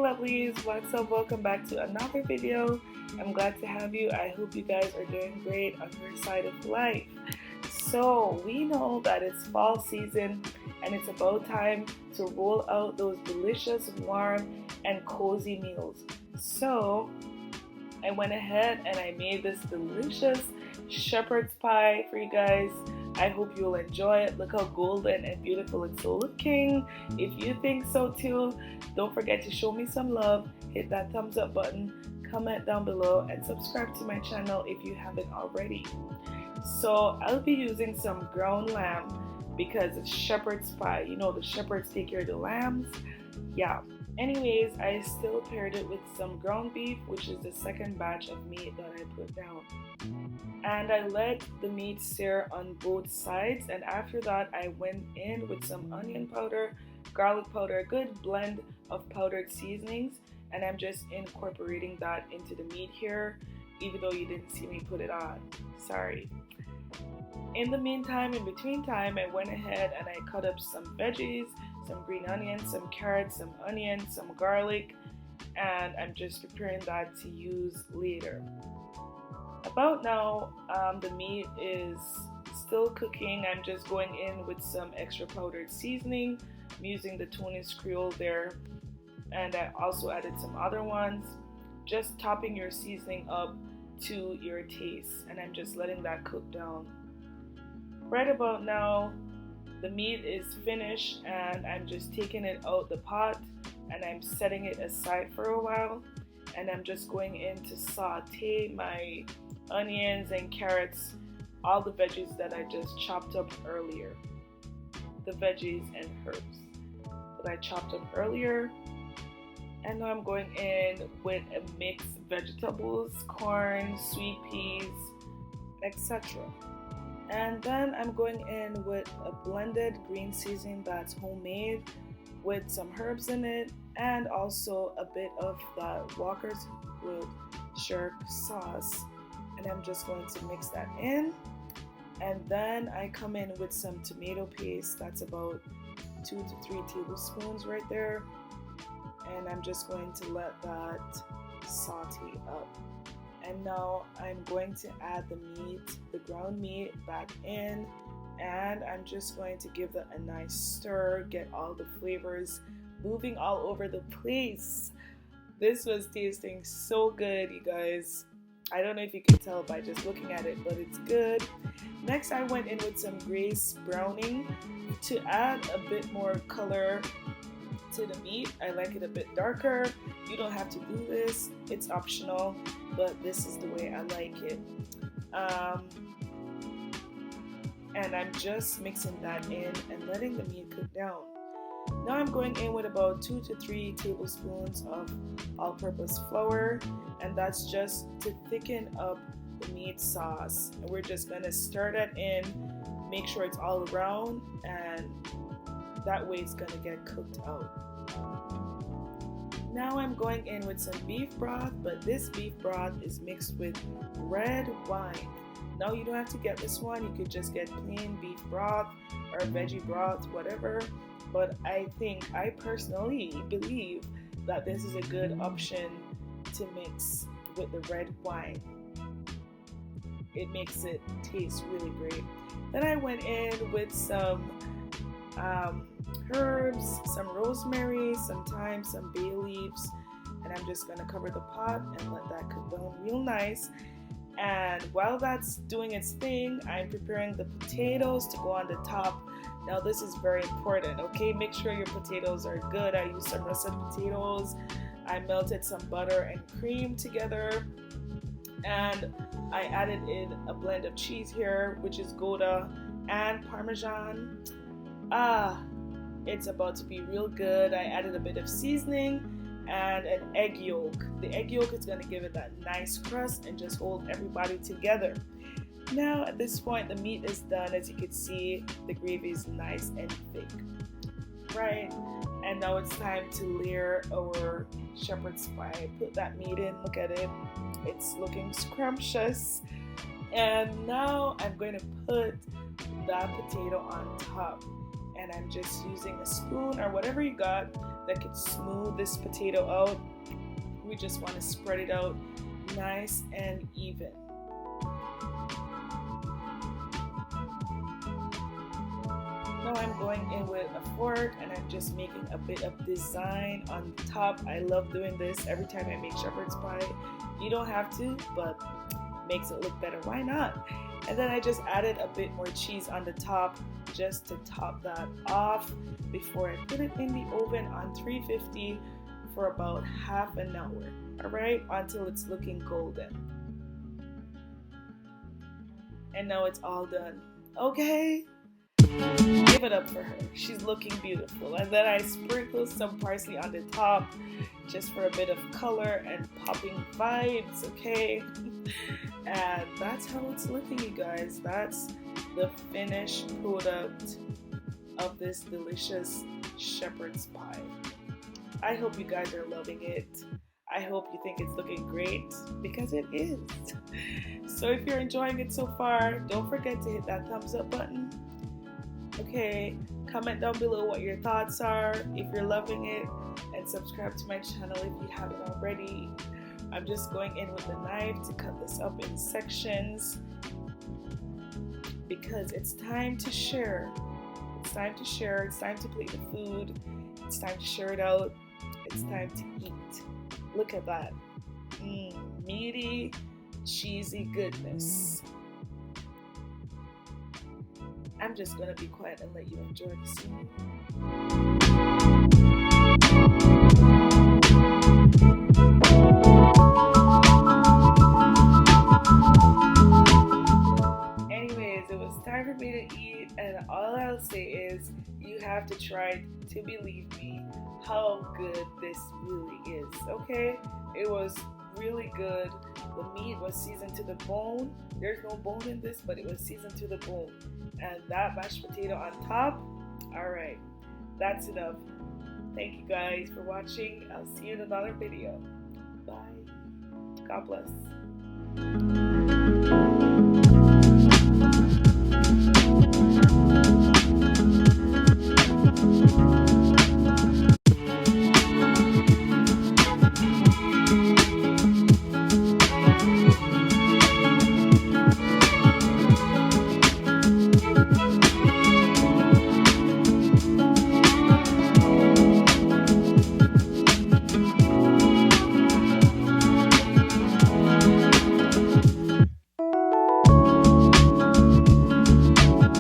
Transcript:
Bubblies, what's up? Welcome back to another video. I'm glad to have you. I hope you guys are doing great on your side of life. So we know that it's fall season and it's about time to roll out those delicious, warm, and cozy meals. So I went ahead and I made this delicious shepherd's pie for you guys. I hope you'll enjoy it. Look how golden and beautiful it's looking. If you think so too, don't forget to show me some love. Hit that thumbs up button, comment down below, and subscribe to my channel if you haven't already. So I'll be using some ground lamb because it's shepherd's pie. You know, the shepherds take care of the lambs. Yeah. Anyways, I still paired it with some ground beef, which is the second batch of meat that I put down. And I let the meat sear on both sides, and after that I went in with some onion powder, garlic powder, a good blend of powdered seasonings, and I'm just incorporating that into the meat here, even though you didn't see me put it on. Sorry. In the meantime, in between time, I went ahead and I cut up some veggies, some green onions, some carrots, some onions, some garlic, and I'm just preparing that to use later. About now, the meat is still cooking. I'm just going in with some extra powdered seasoning. I'm using the Tunis Creole there, and I also added some other ones. Just topping your seasoning up to your taste, and I'm just letting that cook down. Right about now, the meat is finished, and I'm just taking it out the pot, and I'm setting it aside for a while, and I'm just going in to saute my onions and carrots, all the veggies that I just chopped up earlier, the veggies and herbs that I chopped up earlier. And now I'm going in with a mixed vegetables, corn, sweet peas, etc. And then I'm going in with a blended green seasoning that's homemade with some herbs in it, and also a bit of that Walker's Worcestershire sauce. And I'm just going to mix that in. And then I come in with some tomato paste. That's about 2 to 3 tablespoons right there. And I'm just going to let that saute up. And now I'm going to add the meat, the ground meat, back in. And I'm just going to give that a nice stir, get all the flavors moving all over the place. This was tasting so good, you guys. I don't know if you can tell by just looking at it, but it's good. Next, I went in with some Grace browning to add a bit more color to the meat. I like it a bit darker. You don't have to do this, it's optional, but this is the way I like it. And I'm just mixing that in and letting the meat cook down. Now I'm going in with about 2 to 3 tablespoons of all-purpose flour, and that's just to thicken up the meat sauce. And we're just gonna stir that in, make sure it's all around, and that way it's gonna get cooked out. Now I'm going in with some beef broth, but this beef broth is mixed with red wine. Now you don't have to get this one, you could just get plain beef broth or veggie broth, whatever. But I personally believe that this is a good option to mix with the red wine. It makes it taste really great. Then I went in with some herbs, some rosemary, some thyme, some bay leaves, and I'm just gonna cover the pot and let that cook down real nice. And while that's doing its thing, I'm preparing the potatoes to go on the top. Now this is very important, okay? Make sure your potatoes are good. I used some russet potatoes. I melted some butter and cream together, and I added in a blend of cheese here, which is Gouda and Parmesan. It's about to be real good. I added a bit of seasoning and an egg yolk. The egg yolk is going to give it that nice crust and just hold everybody together. Now at this point the meat is done. As you can see, the gravy is nice and thick. Right, and now it's time to layer our shepherd's pie. Put that meat in, look at it. It's looking scrumptious. And now I'm going to put that potato on top. And I'm just using a spoon or whatever you got that could smooth this potato out. We just want to spread it out nice and even. Now I'm going in with a fork and I'm just making a bit of design on the top. I love doing this every time I make shepherd's pie. You don't have to, but makes it look better. Why not? And then I just added a bit more cheese on the top just to top that off before I put it in the oven on 350 for about half an hour. All right, until it's looking golden. And now it's all done. Okay. Give it up for her. She's looking beautiful. And then I sprinkle some parsley on the top just for a bit of color and popping vibes, okay? And that's how it's looking, you guys. That's the finished product of this delicious shepherd's pie. I hope you guys are loving it. I hope you think it's looking great, because it is. So if you're enjoying it so far, don't forget to hit that thumbs up button. Okay, comment down below what your thoughts are, if you're loving it, and subscribe to my channel if you haven't already. I'm just going in with a knife to cut this up in sections because it's time to share. It's time to share, it's time to plate the food, it's time to share it out, it's time to eat. Look at that. Meaty, cheesy goodness. I'm just gonna be quiet and let you enjoy the scene. Anyways, it was time for me to eat, and all I'll say is you have to try to believe me how good this really is, okay? It was really good. The meat was seasoned to the bone. There's no bone in this, but it was seasoned to the bone. And that mashed potato on top, all right, that's enough. Thank you guys for watching. I'll see you in another video. Bye. God bless.